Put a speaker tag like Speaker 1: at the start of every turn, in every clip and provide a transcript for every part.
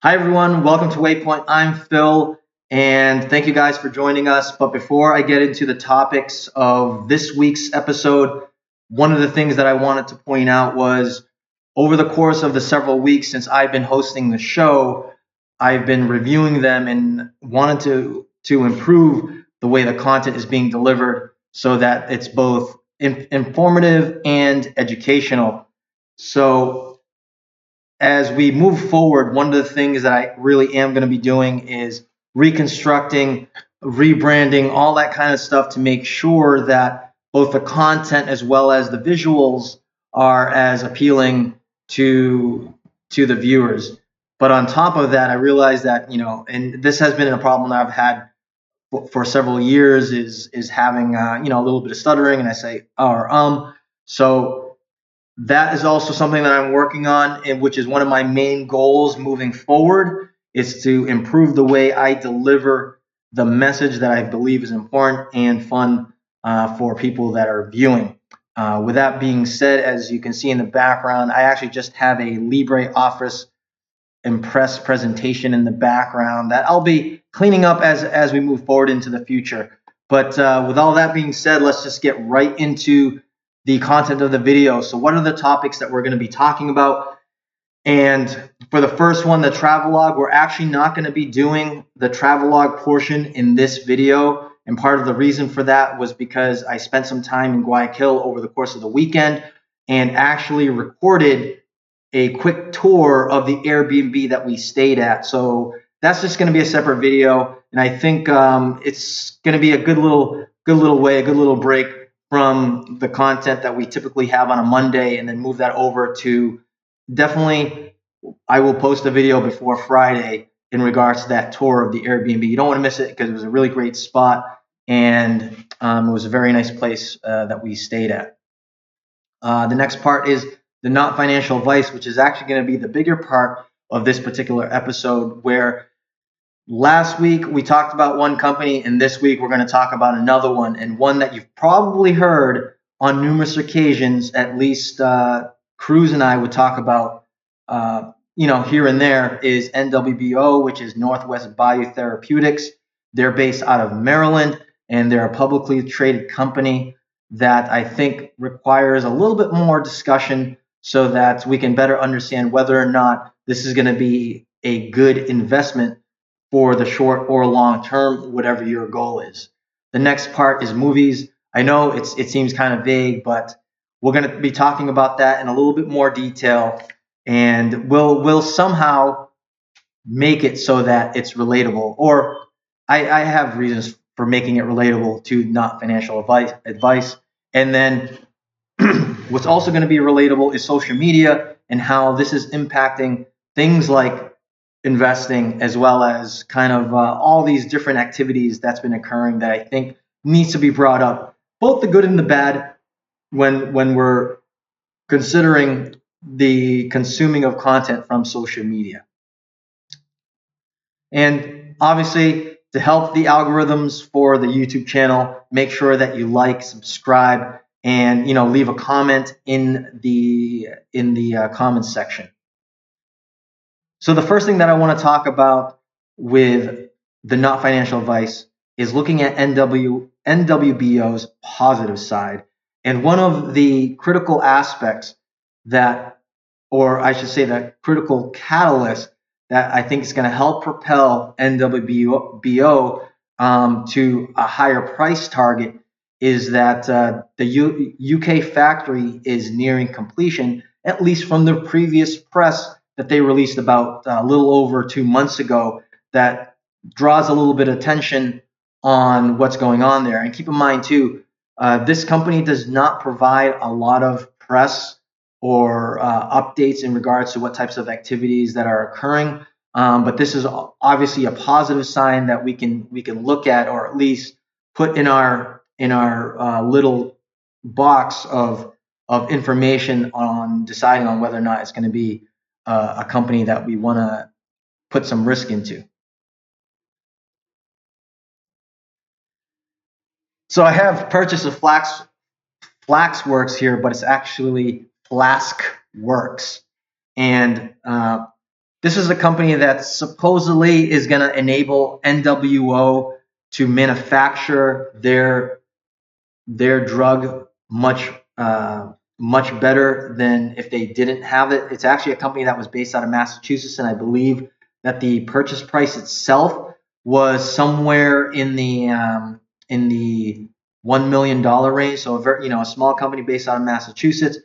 Speaker 1: Hi, everyone. Welcome to WayPoint. I'm Phil, and thank you guys for joining us. But before I get into the topics of this week's episode, one of the things that I wanted to point out was over the course of the several weeks since I've been hosting the show, I've been reviewing them and wanted to improve the way the content is being delivered so that it's both informative and educational. So as we move forward, one of the things that I really am going to be doing is reconstructing, rebranding, all that kind of stuff to make sure that both the content as well as the visuals are as appealing to the viewers. But on top of that, I realized that, and this has been a problem that I've had for several years is having a little bit of stuttering, and I say or. So that is also something that I'm working on, and which is one of my main goals moving forward, is to improve the way I deliver the message that I believe is important and fun for people that are viewing. With that being said, as you can see in the background, I actually just have a LibreOffice Impress presentation in the background that I'll be cleaning up as we move forward into the future. But with all that being said, let's just get right into the content of the video. So what are the topics that we're going to be talking about? And for the first one, the travelogue, we're actually not going to be doing the travelogue portion in this video. And part of the reason for that was because I spent some time in Guayaquil over the course of the weekend and actually recorded a quick tour of the Airbnb that we stayed at. So that's just going to be a separate video. And I think it's going to be a good little break from the content that we typically have on a Monday, and then move that over to definitely, I will post a video before Friday in regards to that tour of the Airbnb. You don't want to miss it because it was a really great spot, and it was a very nice place that we stayed at. The next part is the not financial advice, which is actually going to be the bigger part of this particular episode, where last week we talked about one company, and this week we're going to talk about another one, and one that you've probably heard on numerous occasions. At least Cruz and I would talk about, here and there, is NWBO, which is Northwest Biotherapeutics. They're based out of Maryland, and they're a publicly traded company that I think requires a little bit more discussion so that we can better understand whether or not this is going to be a good investment for the short or long term, whatever your goal is. The next part is movies. I know it seems kind of vague, but we're going to be talking about that in a little bit more detail, and we'll somehow make it so that it's relatable. Or I have reasons for making it relatable to not financial advice. And then what's also going to be relatable is social media and how this is impacting things like investing, as well as kind of all these different activities that's been occurring that I think needs to be brought up, both the good and the bad, when we're considering the consuming of content from social media. And obviously, to help the algorithms for the YouTube channel, make sure that you like, subscribe, and leave a comment in the comments section. So the first thing that I want to talk about with the not financial advice is looking at NWBO's positive side. And one of the critical aspects that, or I should say, the critical catalyst that I think is going to help propel NWBO to a higher price target is that the UK factory is nearing completion, at least from the previous press that they released about a little over 2 months ago, that draws a little bit of attention on what's going on there. And keep in mind, too, this company does not provide a lot of press or updates in regards to what types of activities that are occurring. But this is obviously a positive sign that we can look at, or at least put in our little box of information on deciding on whether or not it's going to be a company that we want to put some risk into. So I have purchased a Flaxworks here, but it's actually Flaskworks. And this is a company that supposedly is going to enable NWO to manufacture their drug much better than if they didn't have it. It's actually a company that was based out of Massachusetts, and I believe that the purchase price itself was somewhere in the $1 million range. So a small company based out of Massachusetts,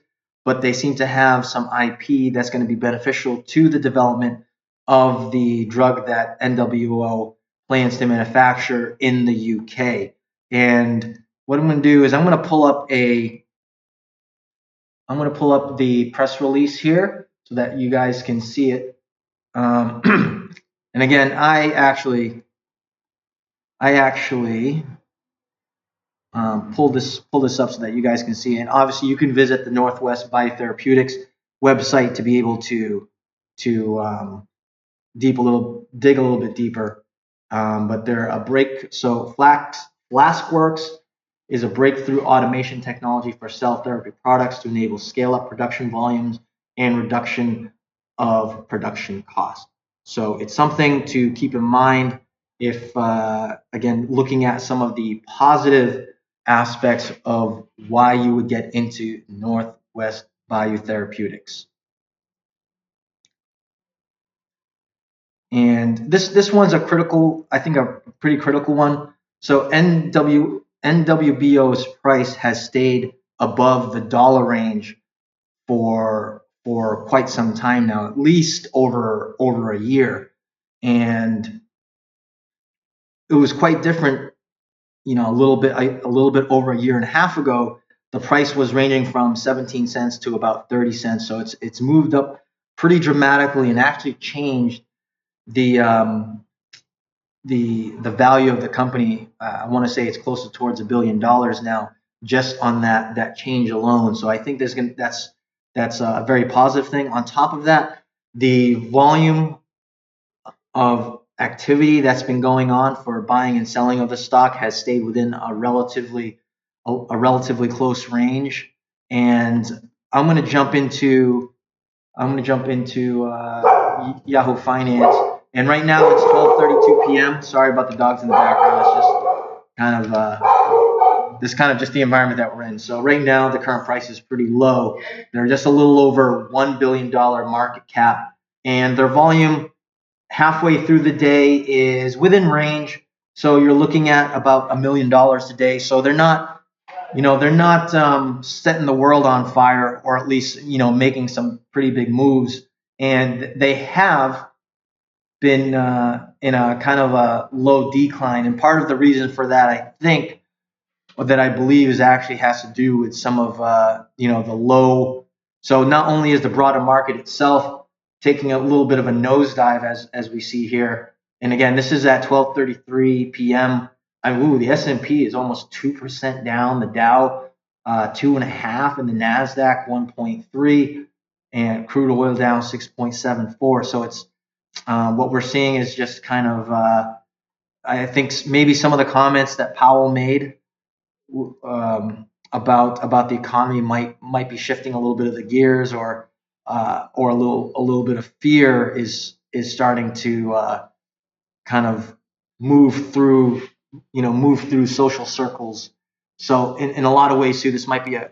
Speaker 1: but they seem to have some IP that's going to be beneficial to the development of the drug that NWO plans to manufacture in the UK. And what I'm going to do is I'm going to pull up the press release here so that you guys can see it. And again, I actually pull this up so that you guys can see. And obviously, you can visit the Northwest Biotherapeutics website to be able to dig a little bit deeper. But they're so Flaxworks is a breakthrough automation technology for cell therapy products to enable scale-up production volumes and reduction of production costs. So it's something to keep in mind if, again, looking at some of the positive aspects of why you would get into Northwest Biotherapeutics. And this one's a pretty critical one. So NWBO's price has stayed above the dollar range for quite some time now, at least over a year. And it was quite different, a little bit over a year and a half ago. The price was ranging from 17 cents to about 30 cents. So it's moved up pretty dramatically and actually changed the value of the company. I want to say it's closer towards $1 billion now, just on that change alone. So I think that's a very positive thing. On top of that, the volume of activity that's been going on for buying and selling of the stock has stayed within a relatively close range. And I'm going to jump into Yahoo Finance. And right now it's 12:32 p.m. Sorry about the dogs in the background. It's just kind of just the environment that we're in. So right now the current price is pretty low. They're just a little over $1 billion market cap, and their volume halfway through the day is within range. So you're looking at about $1 million a day. So they're not setting the world on fire, or at least making some pretty big moves. And they have been in a kind of a low decline. And part of the reason for that, I believe, is actually has to do with some of the low. So not only is the broader market itself taking a little bit of a nosedive, as we see here, and again, this is at 12:33 p.m. The S&P is almost 2% down. The Dow 2.5%, and the Nasdaq 1.3%, and crude oil down 6.74%. So it's what we're seeing is just kind of I think maybe some of the comments that Powell made about the economy might be shifting a little bit of the gears, or a little bit of fear is starting to kind of move through social circles. So in a lot of ways too, this might be a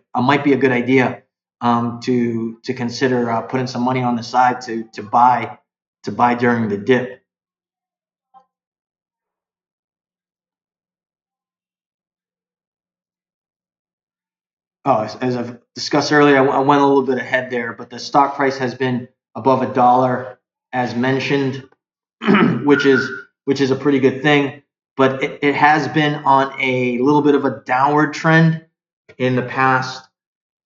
Speaker 1: good idea to consider putting some money on the side to buy during the dip. Oh, as I've discussed earlier, I went a little bit ahead there, but the stock price has been above $1, as mentioned, which is a pretty good thing. But it has been on a little bit of a downward trend in the past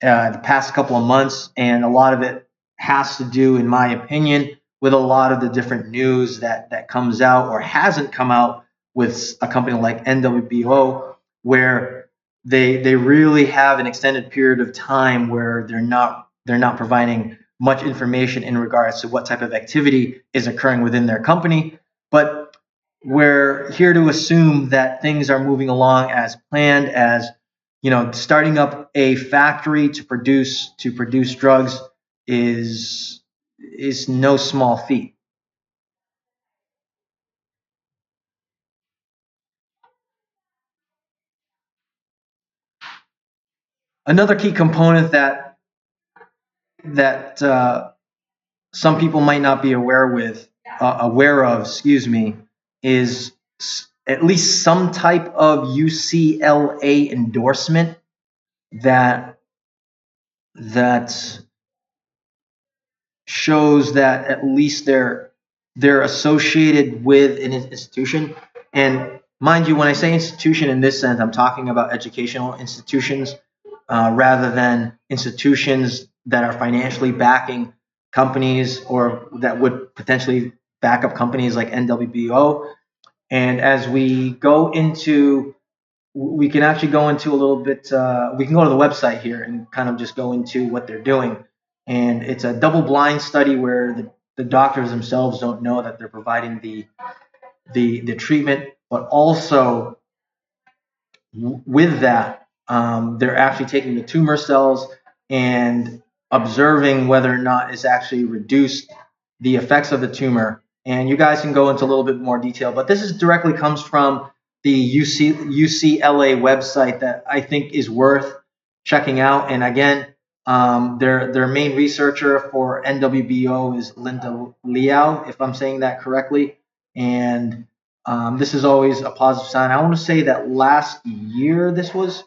Speaker 1: couple of months, and a lot of it has to do, in my opinion, with a lot of the different news that comes out or hasn't come out with a company like NWBO, where they really have an extended period of time where they're not providing much information in regards to what type of activity is occurring within their company. But we're here to assume that things are moving along as planned, as starting up a factory to produce drugs is no small feat. Another key component that some people might not be aware of, is at least some type of UCLA endorsement that shows that at least they're associated with an institution. And mind you, when I say institution in this sense, I'm talking about educational institutions rather than institutions that are financially backing companies or that would potentially back up companies like NWBO. And as we go into, we can actually go into a little bit, we can go to the website here and kind of just go into what they're doing. And it's a double blind study where the doctors themselves don't know that they're providing the treatment, but also with that, they're actually taking the tumor cells and observing whether or not it's actually reduced the effects of the tumor. And you guys can go into a little bit more detail, but this directly comes from the UCLA website that I think is worth checking out. And again, their main researcher for NWBO is Linda Liao, if I'm saying that correctly. And this is always a positive sign. I want to say that last year this was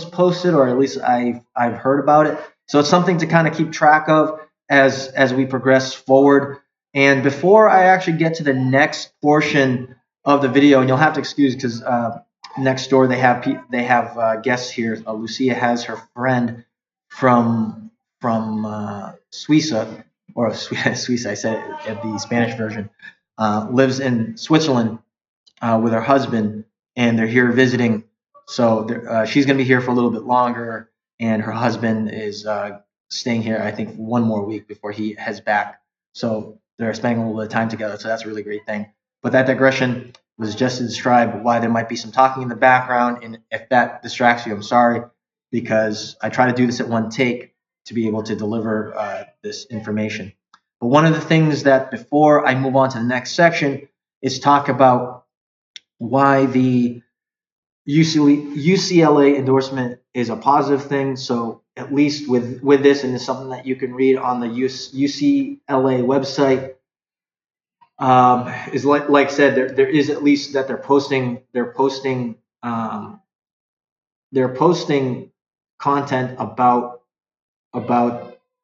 Speaker 1: posted, or at least I've heard about it. So it's something to kind of keep track of as we progress forward. And before I actually get to the next portion of the video, and you'll have to excuse because next door they have guests here. Lucia has her friend from Suiza, or Suiza. I said it at the Spanish version. Lives in Switzerland with her husband, and they're here visiting. So she's going to be here for a little bit longer, and her husband is staying here, I think, one more week before he heads back. So they're spending a little bit of time together, so that's a really great thing. But that digression was just to describe why there might be some talking in the background, and if that distracts you, I'm sorry, because I try to do this at one take to be able to deliver this information. But one of the things that, before I move on to the next section, is talk about why the UCLA endorsement is a positive thing. So at least with this, and it's something that you can read on the UCLA website, is like I said, there is at least that they're posting content about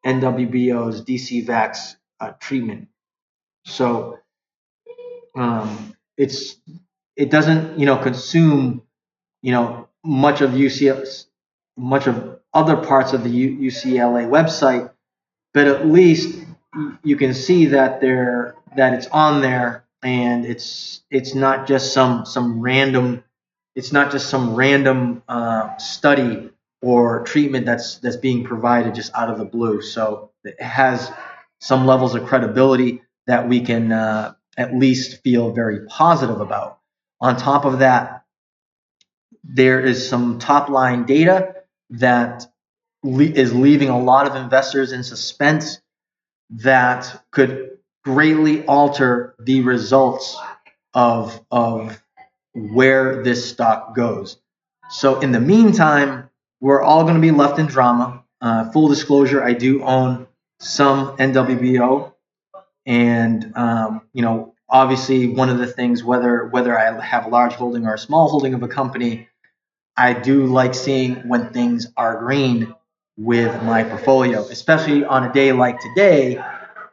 Speaker 1: NWBO's DC Vax treatment. So it doesn't consume much of other parts of the UCLA website, but at least you can see that it's on there, and it's not just some random study or treatment that's being provided just out of the blue. So it has some levels of credibility that we can at least feel very positive about. On top of that, there is some top line data that is leaving a lot of investors in suspense that could greatly alter the results of where this stock goes. So in the meantime, we're all going to be left in drama. Full disclosure, I do own some NWBO, and obviously one of the things, whether I have a large holding or a small holding of a company, I do like seeing when things are green with my portfolio, especially on a day like today,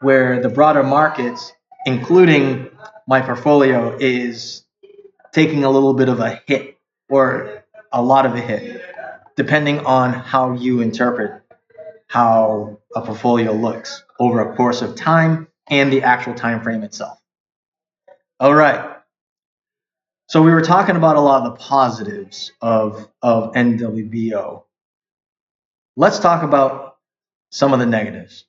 Speaker 1: where the broader markets, including my portfolio, is taking a little bit of a hit, or a lot of a hit, depending on how you interpret how a portfolio looks over a course of time and the actual time frame itself. All right. So we were talking about a lot of the positives of NWBO. Let's talk about some of the negatives.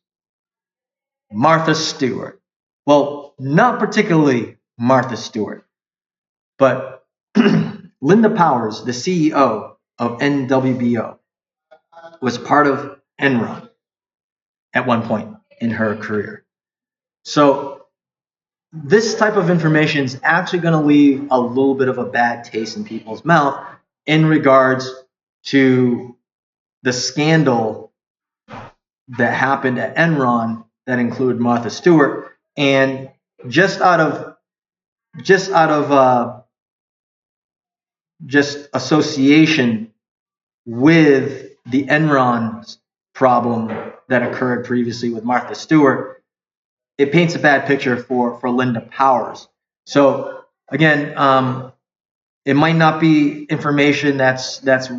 Speaker 1: Martha Stewart. Well, not particularly Martha Stewart, but Linda Powers, the CEO of NWBO, was part of Enron at one point in her career. So this type of information is actually going to leave a little bit of a bad taste in people's mouth in regards to the scandal that happened at Enron that included Martha Stewart, and just out of just association with the Enron problem that occurred previously with Martha Stewart, it paints a bad picture for Linda Powers. So again, it might not be information that's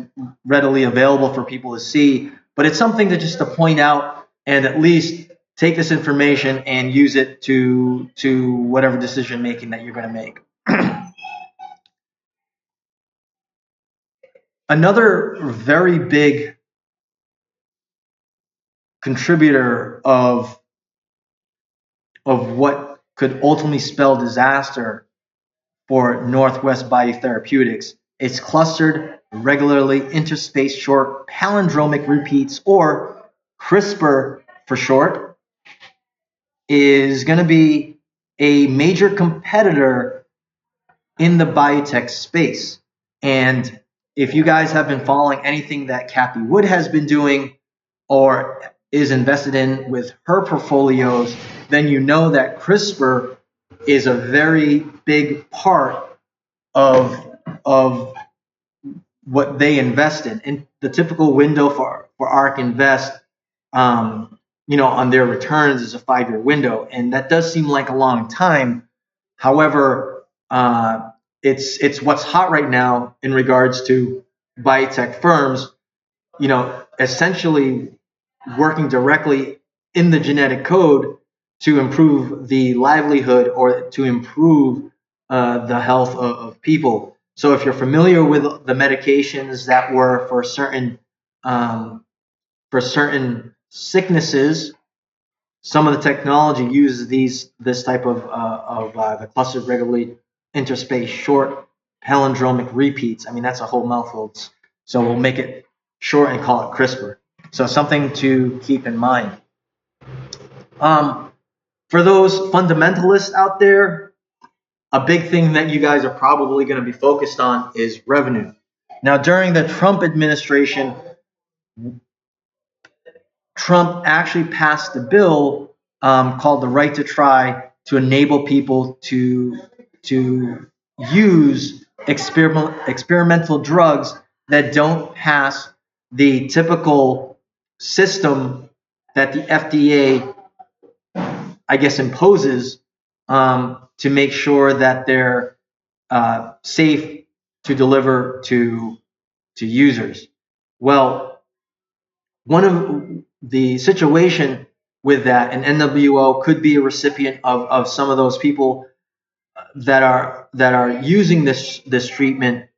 Speaker 1: readily available for people to see, but it's something to point out and at least take this information and use it to whatever decision making that you're going to make. Another very big contributor of what could ultimately spell disaster for Northwest Biotherapeutics is clustered, regularly interspaced short palindromic repeats, or CRISPR for short, is going to be a major competitor in the biotech space. And if you guys have been following anything that Kathy Wood has been doing or is invested in with her portfolios, then you know that CRISPR is a very big part of what they invest in. And the typical window for ARK Invest, on their returns is a 5-year window, and that does seem like a long time. However, it's what's hot right now in regards to biotech firms, essentially working directly in the genetic code to improve the livelihood or to improve the health of people. So if you're familiar with the medications that were for certain sicknesses, some of the technology uses this type of the clustered regularly interspaced short palindromic repeats. I mean, that's a whole mouthful. So we'll make it short and call it CRISPR. So something to keep in mind. For those fundamentalists out there, a big thing that you guys are probably going to be focused on is revenue. Now, during the Trump administration, Trump actually passed a bill called the Right to Try to enable people to use experimental drugs that don't pass the typical system that the FDA, I guess, imposes to make sure that they're safe to deliver to users. Well, one of the situation with that, an NWBO could be a recipient of some of those people that are using this treatment.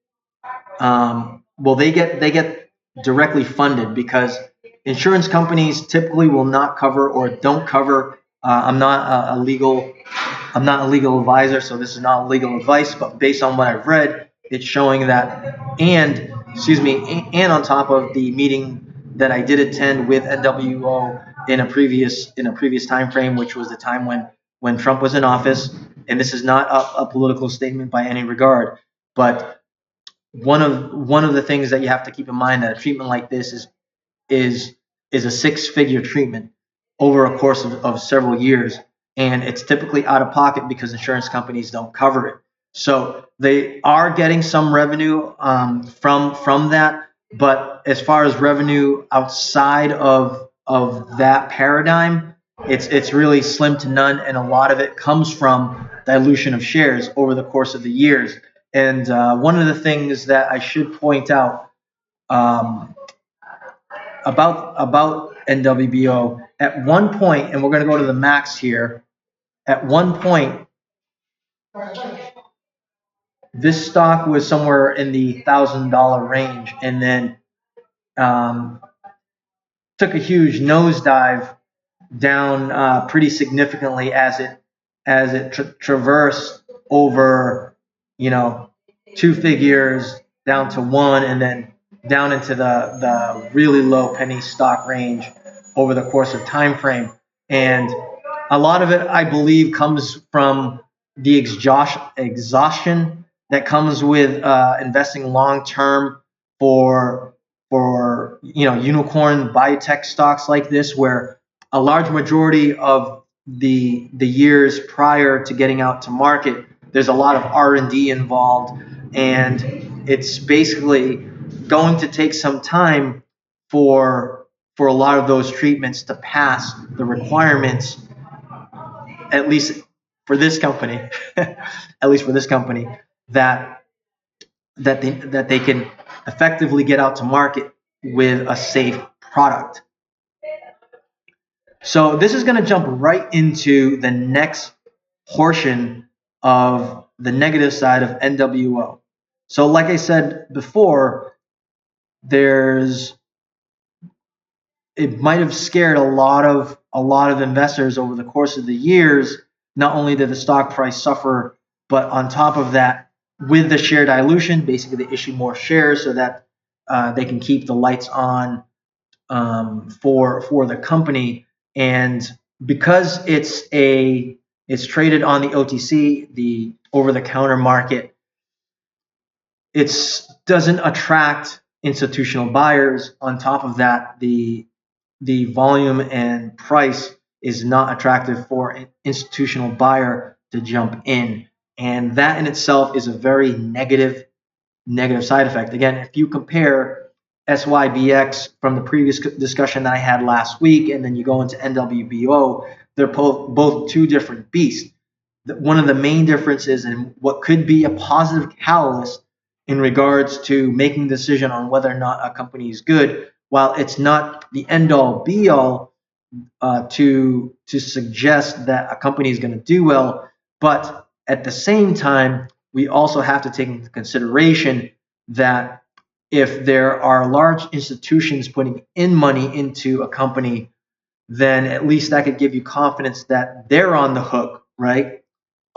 Speaker 1: Well, they get directly funded because insurance companies typically will not cover or don't cover. I'm not a legal advisor, so this is not legal advice. But based on what I've read, it's showing that, and on top of the meeting that I did attend with NWBO in a previous time frame, which was the time when Trump was in office. And this is not a political statement by any regard, but one of the things that you have to keep in mind that a treatment like this is a 6-figure treatment over a course of several years, and it's typically out of pocket because insurance companies don't cover it. So they are getting some revenue from that, but as far as revenue outside of that paradigm, it's really slim to none, and a lot of it comes from dilution of shares over the course of the years. And one of the things that I should point out about NWBO, at one point, and we're going to go to the max here, at one point, this stock was somewhere in the $1,000 range, and then took a huge nosedive down pretty significantly as it traversed over 2 figures down to 1, and then down into the really low penny stock range over the course of time frame. And a lot of it, I believe, comes from the exhaustion that comes with investing long term for unicorn biotech stocks like this, where a large majority of the years prior to getting out to market, there's a lot of R&D involved, and it's basically going to take some time for a lot of those treatments to pass the requirements, at least for this company, at least for this company, that they can effectively get out to market with a safe product. So this is going to jump right into the next portion of the negative side of NWO. So like I said before, it might have scared a lot of investors over the course of the years. Not only did the stock price suffer, but on top of that, with the share dilution, basically they issue more shares so that they can keep the lights on for the company. And because it's traded on the OTC, the over-the-counter market, it doesn't attract institutional buyers. On top of that, the volume and price is not attractive for an institutional buyer to jump in. And that in itself is a very negative side effect. Again, if you compare SYBX from the previous discussion that I had last week, and then you go into NWBO, they're both two different beasts. One of the main differences and what could be a positive catalyst in regards to making a decision on whether or not a company is good, while it's not the end-all be-all to suggest that a company is going to do well, but at the same time, we also have to take into consideration that if there are large institutions putting in money into a company, then at least that could give you confidence that they're on the hook, right,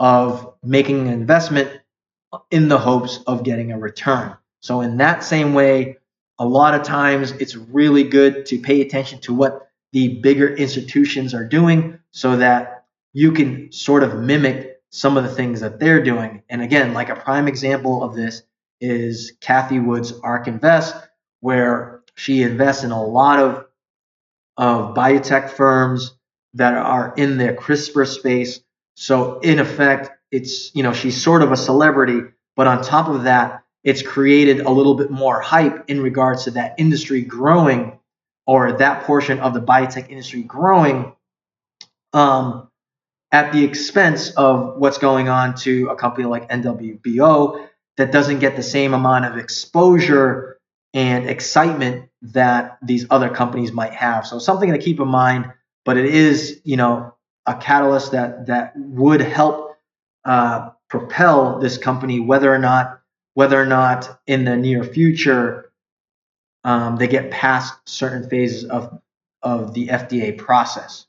Speaker 1: of making an investment in the hopes of getting a return. So in that same way, a lot of times it's really good to pay attention to what the bigger institutions are doing so that you can sort of mimic some of the things that they're doing. And again, like a prime example of this is Cathie Wood's ARK Invest, where she invests in a lot of biotech firms that are in the CRISPR space. So in effect, it's, she's sort of a celebrity, but on top of that, it's created a little bit more hype in regards to that industry growing, or that portion of the biotech industry growing, at the expense of what's going on to a company like NWBO that doesn't get the same amount of exposure and excitement that these other companies might have. So something to keep in mind, but it is, a catalyst that would help propel this company, whether or not in the near future they get past certain phases of the FDA process.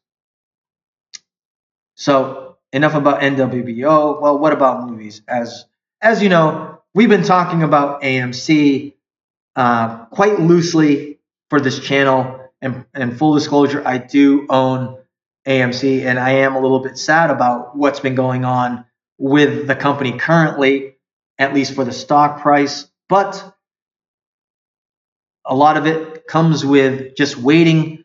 Speaker 1: So enough about NWBO. Well, what about movies? As you know, we've been talking about AMC quite loosely for this channel. And full disclosure, I do own AMC, and I am a little bit sad about what's been going on with the company currently, at least for the stock price. But a lot of it comes with just waiting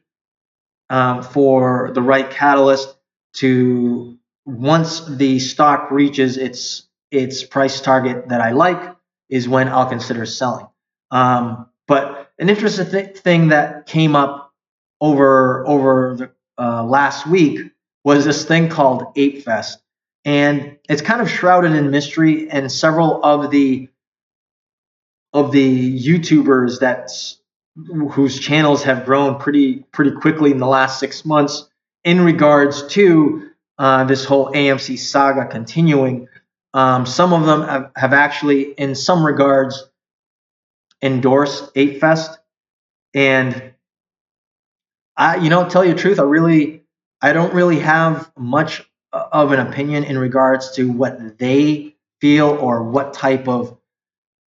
Speaker 1: for the right catalyst to, once the stock reaches its price target that I like, is when I'll consider selling. But an interesting thing that came up over the last week was this thing called Ape Fest, and it's kind of shrouded in mystery. And several of the YouTubers whose channels have grown pretty quickly in the last 6 months in regards to this whole AMC saga continuing. Some of them have actually, in some regards, endorsed Ape Fest. And tell you the truth, I don't really have much of an opinion in regards to what they feel or what type of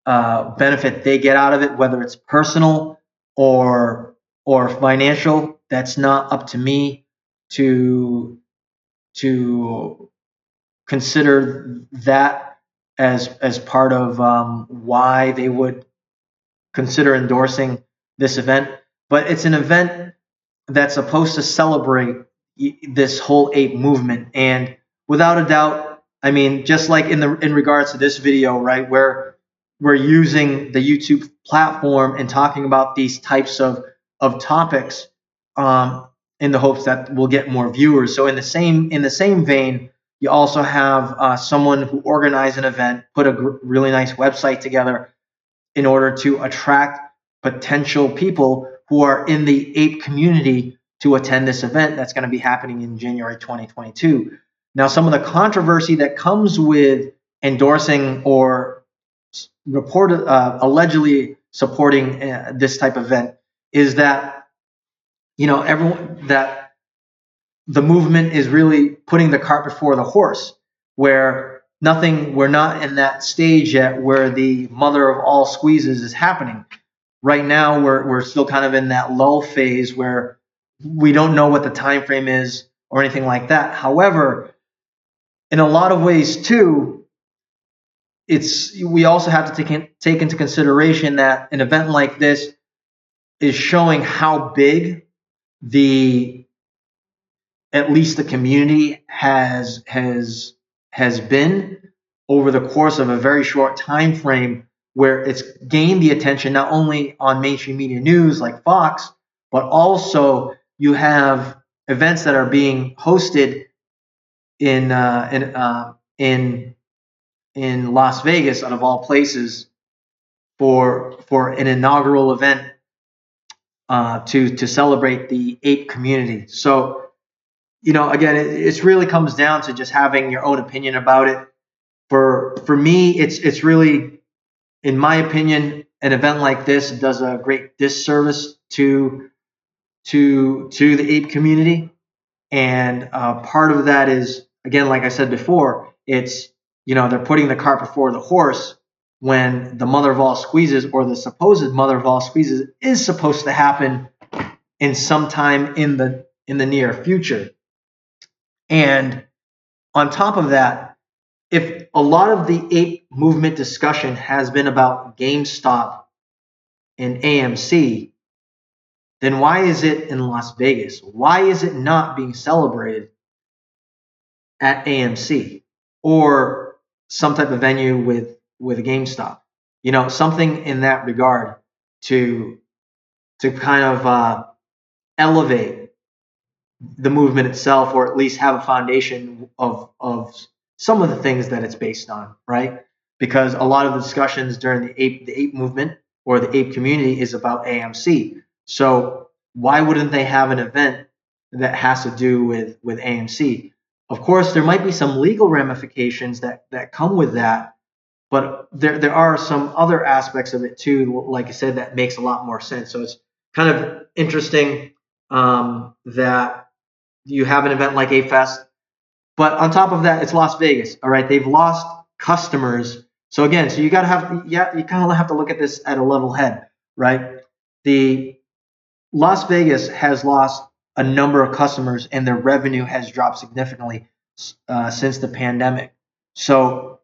Speaker 1: benefit they get out of it, whether it's personal or financial. That's not up to me to consider that as part of why they would consider endorsing this event, but it's an event that's supposed to celebrate this whole ape movement. And without a doubt, I mean, just like in regards to this video, right, where we're using the YouTube platform and talking about these types of topics, in the hopes that we'll get more viewers. So in the same vein, you also have someone who organized an event, put a really nice website together in order to attract potential people who are in the ape community to attend this event that's going to be happening in January 2022. Now, some of the controversy that comes with endorsing or allegedly supporting this type of event is that, everyone, that the movement is really putting the cart before the horse, where we're not in that stage yet where the mother of all squeezes is happening. Right now, we're still kind of in that lull phase where we don't know what the time frame is or anything like that. However, in a lot of ways too, we also have to take into consideration that an event like this is showing how big at least the community has been over the course of a very short time frame, where it's gained the attention not only on mainstream media news like Fox, but also you have events that are being hosted in Las Vegas, out of all places, for an inaugural event to celebrate the ape community. So, again, it really comes down to just having your own opinion about it. For me, it's really, in my opinion, an event like this does a great disservice to the ape community. And part of that is, again, like I said before, it's, they're putting the cart before the horse, when the mother of all squeezes, or the supposed mother of all squeezes, is supposed to happen in some time in the near future. And on top of that, if a lot of the ape movement discussion has been about GameStop and AMC, then why is it in Las Vegas? Why is it not being celebrated at AMC or some type of venue with a GameStop? Something in that regard to kind of elevate the movement itself, or at least have a foundation of some of the things that it's based on, right? Because a lot of the discussions during the ape movement or the ape community is about AMC. So why wouldn't they have an event that has to do with AMC? Of course, there might be some legal ramifications that come with that, but there are some other aspects of it too, like I said, that makes a lot more sense. So it's kind of interesting that you have an event like A-Fest, but on top of that, it's Las Vegas. All right, they've lost customers. So again, you kind of have to look at this at a level head, right? The Las Vegas has lost a number of customers, and their revenue has dropped significantly since the pandemic. So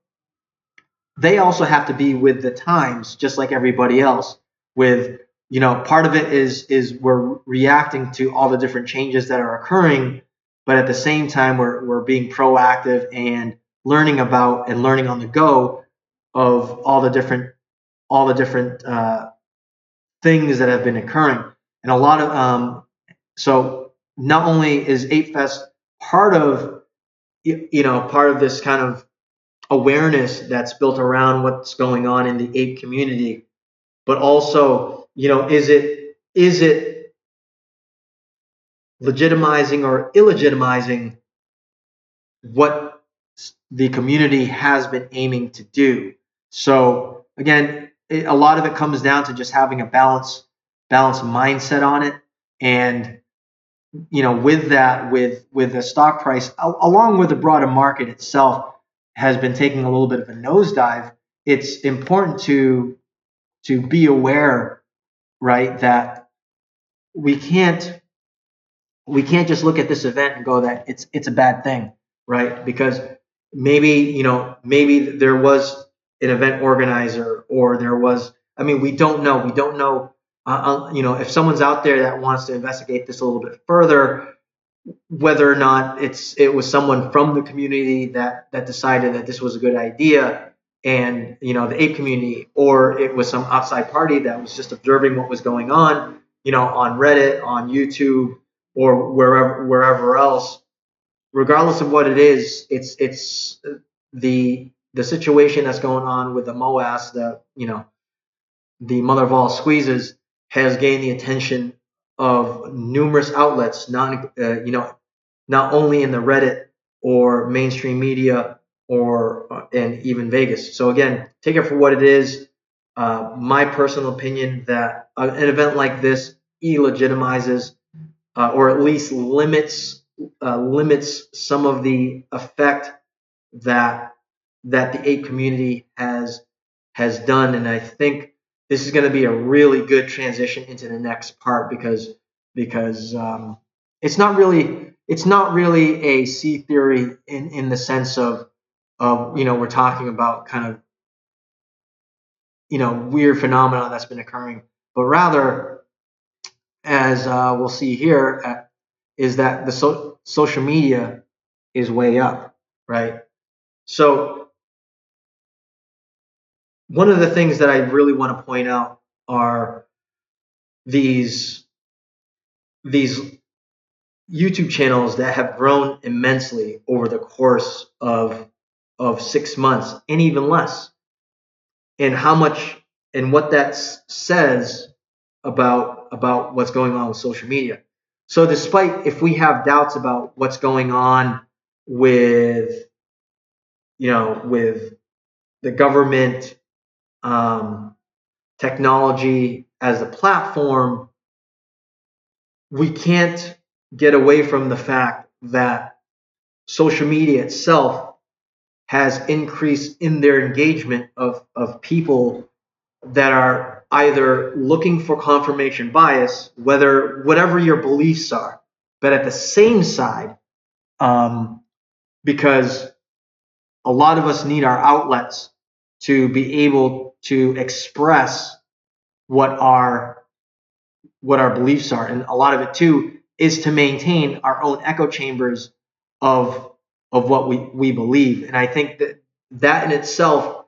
Speaker 1: they also have to be with the times, just like everybody else. With, part of it is we're reacting to all the different changes that are occurring, but at the same time we're being proactive and learning about and learning on the go of all the different things that have been occurring. And a lot of so not only is Ape Fest part of this kind of awareness that's built around what's going on in the ape community, but also, is it legitimizing or illegitimizing what the community has been aiming to do? So again, a lot of it comes down to just having a balanced mindset on it. And with that, with the stock price, along with the broader market itself, has been taking a little bit of a nosedive. It's important to be aware, right, that we can't just look at this event and go that it's a bad thing, right? Because maybe there was an event organizer, or there was, we don't know if someone's out there that wants to investigate this a little bit further, whether or not it was someone from the community that decided that this was a good idea, and the ape community, or it was some outside party that was just observing what was going on, on Reddit, on YouTube, or wherever else. Regardless of what it is, it's the situation that's going on with the MOAS, the mother of all squeezes, has gained the attention of numerous outlets, not only in the Reddit or mainstream media or and even Vegas. So again, take it for what it is. My personal opinion that an event like this legitimizes or at least limits some of the effect that the ape community has done, and I think this is going to be a really good transition into the next part because it's not really a C theory in the sense of we're talking about kind of weird phenomena that's been occurring, but rather, as we'll see here, is that the social media is way up, right? So one of the things that I really want to point out are these YouTube channels that have grown immensely over the course of 6 months and even less, and how much and what that says about what's going on with social media. So despite if we have doubts about what's going on with with the government, technology as a platform, we can't get away from the fact that social media itself has increased in their engagement of people that are either looking for confirmation bias, whatever your beliefs are, but at the same side, because a lot of us need our outlets to be able to express what our beliefs are, and a lot of it too is to maintain our own echo chambers of what we believe. And I think that in itself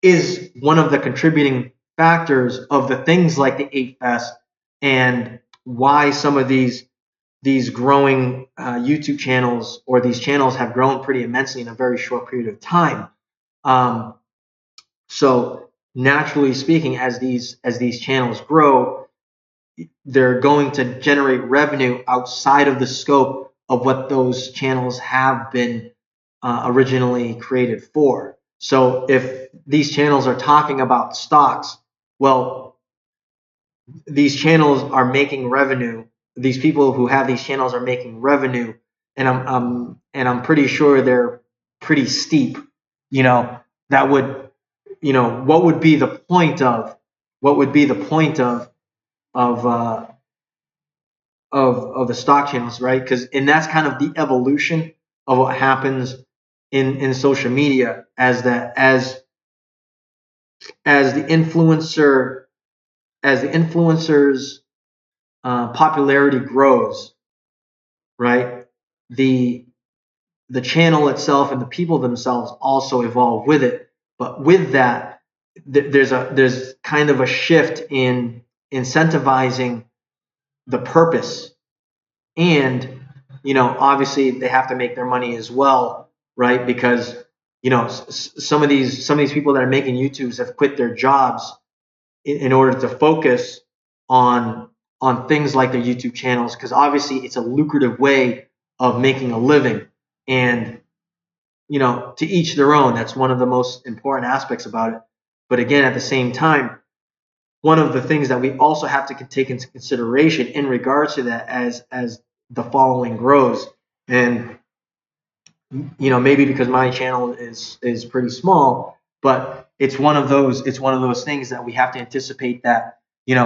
Speaker 1: is one of the contributing factors of the things like the 8 Fest, and why some of these growing YouTube channels, or these channels, have grown pretty immensely in a very short period of time. So naturally speaking, as these channels grow, they're going to generate revenue outside of the scope of what those channels have been originally created for. So if these channels are talking about stocks, well, these channels are making revenue. These people who have these channels are making revenue, and I'm pretty sure they're pretty steep. That would, what would be the point of of uh, of the stock channels, right? And that's kind of the evolution of what happens in social media, as the influencers popularity grows, right? The channel itself and the people themselves also evolve with it. But with that, there's kind of a shift in incentivizing the purpose, and obviously they have to make their money as well, right? Because some of these people that are making YouTubes have quit their jobs in order to focus on things like their YouTube channels, because obviously it's a lucrative way of making a living. And to each their own. That's one of the most important aspects about it. But again, at the same time, one of the things that we also have to take into consideration in regards to that, as the following grows, and maybe because my channel is pretty small, but it's one of those things that we have to anticipate, that if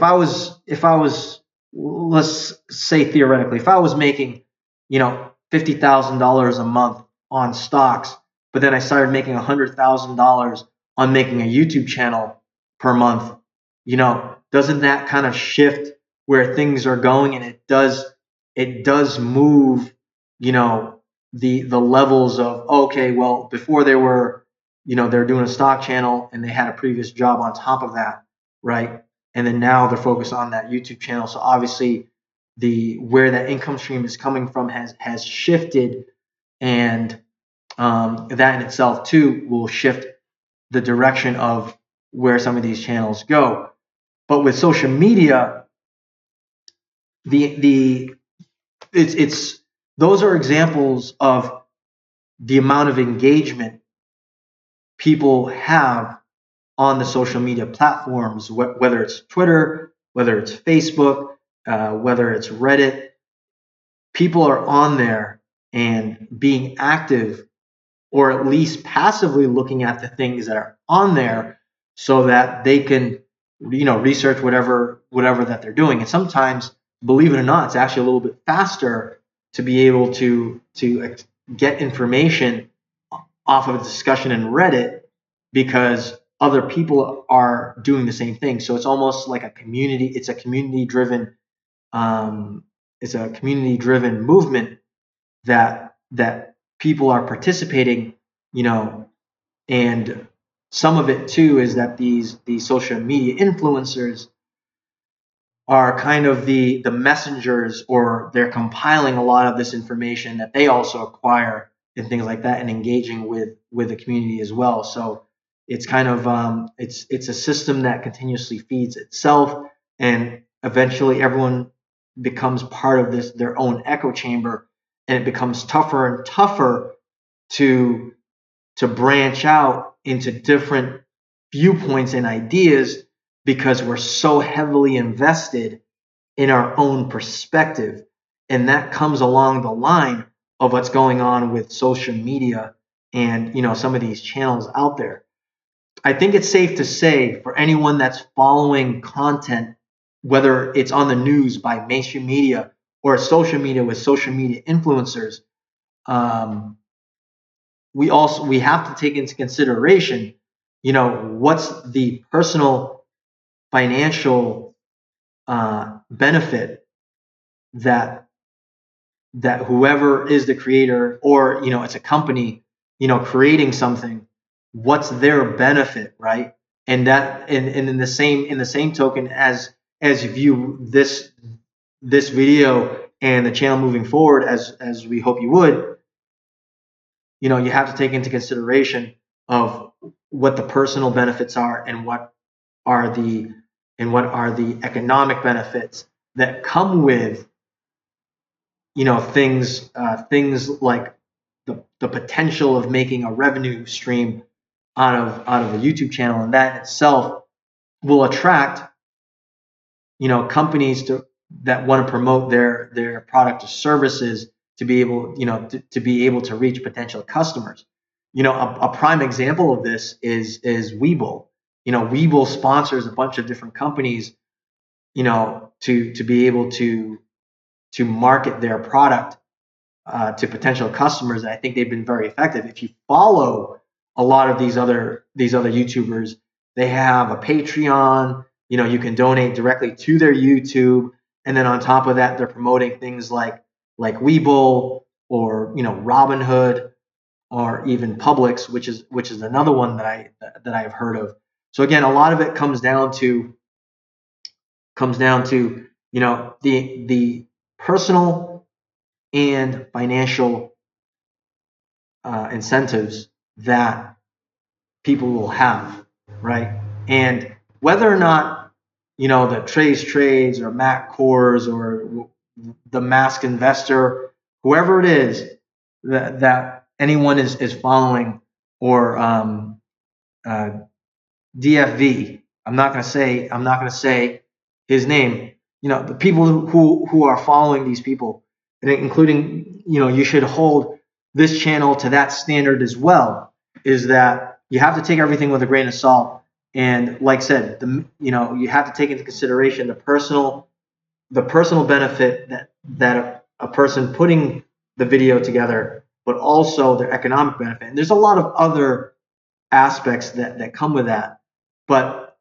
Speaker 1: I was, let's say theoretically, if I was making $50,000 a month on stocks, but then I started making $100,000 on making a YouTube channel, per month, doesn't that kind of shift where things are going? And it does move, the levels of, okay, well, before they're doing a stock channel and they had a previous job on top of that, right? And then now they're focused on that YouTube channel. So obviously where that income stream is coming from has shifted, and that in itself too will shift the direction of where some of these channels go. But with social media, it's those are examples of the amount of engagement people have on the social media platforms, whether it's Twitter, whether it's Facebook, whether it's Reddit. People are on there and being active, or at least passively looking at the things that are on there so that they can, research whatever that they're doing. And sometimes, believe it or not, it's actually a little bit faster to be able to get information off of a discussion in Reddit, because other people are doing the same thing. So it's almost like a community. It's a community driven. It's a community driven movement that people are participating, and some of it too is that these social media influencers are kind of the messengers, or they're compiling a lot of this information that they also acquire and things like that, and engaging with the community as well. So it's kind of it's a system that continuously feeds itself, and eventually everyone becomes part of their own echo chamber, and it becomes tougher and tougher to branch out into different viewpoints and ideas, because we're so heavily invested in our own perspective. And that comes along the line of what's going on with social media and, some of these channels out there. I think it's safe to say, for anyone that's following content, whether it's on the news by mainstream media or social media with social media influencers, we have to take into consideration, what's the personal financial benefit that whoever is the creator, or it's a company, creating something, what's their benefit, right? And in the same token, as you view this video and the channel moving forward, as we hope you would, you have to take into consideration of what the personal benefits are, and what are the economic benefits that come with, things like the potential of making a revenue stream out of a YouTube channel. And that in itself will attract, companies that want to promote their product or services, to be able, to be able to reach potential customers. A prime example of this is Webull. Webull sponsors a bunch of different companies, to be able to market their product to potential customers. And I think they've been very effective. If you follow a lot of these other YouTubers, they have a Patreon. You can donate directly to their YouTube, and then on top of that, they're promoting things like Webull, or Robinhood, or even Publix, which is another one that I have heard of. So again, a lot of it comes down to the personal and financial incentives that people will have, right? And whether or not the trades or Matt Kors or the Mask Investor, whoever it is that anyone is following, or DFV. I'm not going to say his name. The people who are following these people, including, you should hold this channel to that standard as well, is that you have to take everything with a grain of salt. And like I said, you have to take into consideration the personal benefit that a person putting the video together, but also their economic benefit. And there's a lot of other aspects that come with that. But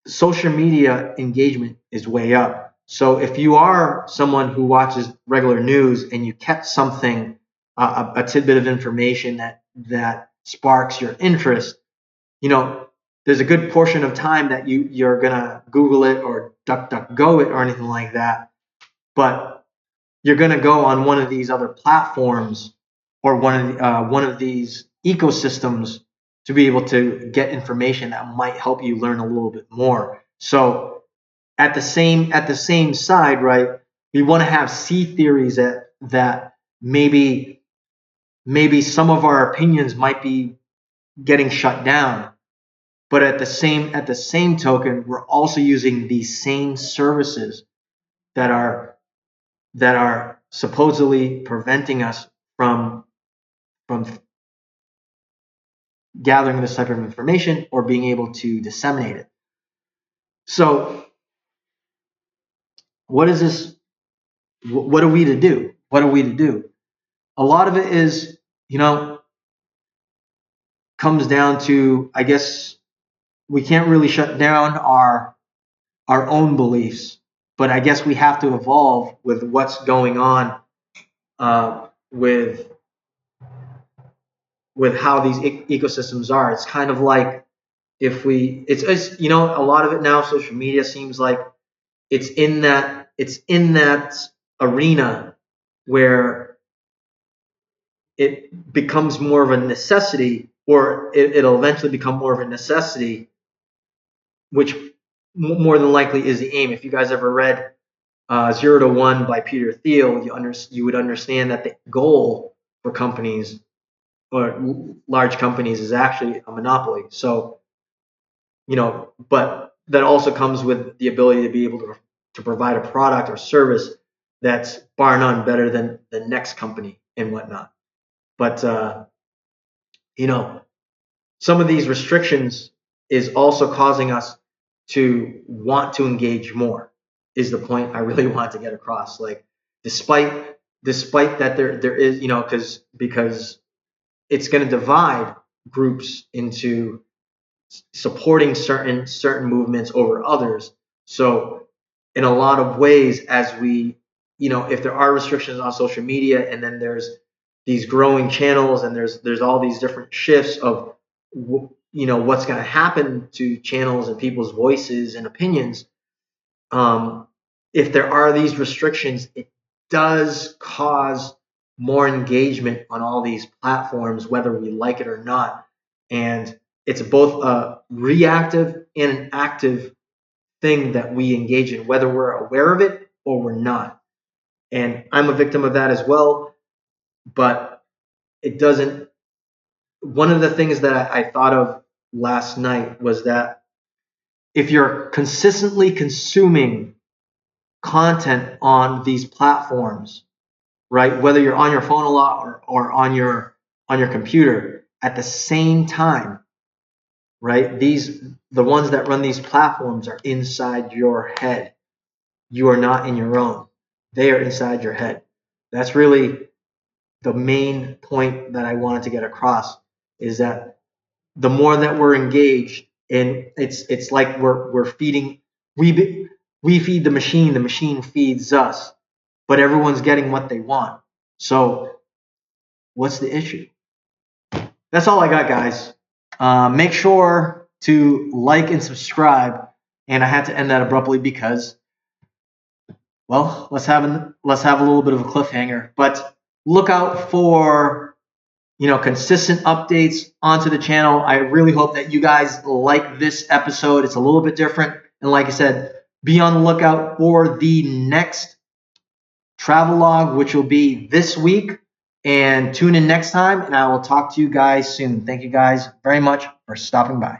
Speaker 1: social media engagement is way up. So if you are someone who watches regular news and you catch something, a tidbit of information that sparks your interest, there's a good portion of time that you're gonna Google it or DuckDuckGo it or anything like that, but you're gonna go on one of these other platforms or one of these ecosystems to be able to get information that might help you learn a little bit more. So at the same side, right? We want to have cTheories that maybe some of our opinions might be getting shut down. But at the same token, we're also using these same services that are supposedly preventing us from gathering this type of information or being able to disseminate it. So what is this? What are we to do? What are we to do? A lot of it is, comes down to, I guess, we can't really shut down our own beliefs, but I guess we have to evolve with what's going on with how these ecosystems are. It's kind of like if it's a lot of it now. Social media seems like it's in that arena where it becomes more of a necessity, or it'll eventually become more of a necessity, which more than likely is the aim. If you guys ever read 0 to 1 by Peter Thiel, you would understand that the goal for companies or large companies is actually a monopoly. So, but that also comes with the ability to be able to provide a product or service that's bar none better than the next company and whatnot. But, some of these restrictions is also causing us to want to engage more, is the point I really want to get across. Like, despite that there is, because it's going to divide groups into supporting certain movements over others. So in a lot of ways, as we, if there are restrictions on social media, and then there's these growing channels, and there's all these different shifts of, what's going to happen to channels and people's voices and opinions. If there are these restrictions, it does cause more engagement on all these platforms, whether we like it or not. And it's both a reactive and an active thing that we engage in, whether we're aware of it or we're not. And I'm a victim of that as well. But it doesn't. One of the things that I thought of last night was that if you're consistently consuming content on these platforms, right, whether you're on your phone a lot or on your computer at the same time, right, the ones that run these platforms are inside your head. You are not in your own. They are inside your head. That's really the main point that I wanted to get across, is that the more that we're engaged, and it's like we're feeding, we feed the machine feeds us, but everyone's getting what they want. So what's the issue? That's all I got, guys. Make sure to like and subscribe. And I had to end that abruptly because, well, let's have a little bit of a cliffhanger. But look out for consistent updates onto the channel. I really hope that you guys like this episode. It's a little bit different, and like I said, be on the lookout for the next TraveLog, which will be this week. And tune in next time, and I will talk to you guys soon. Thank you guys very much for stopping by.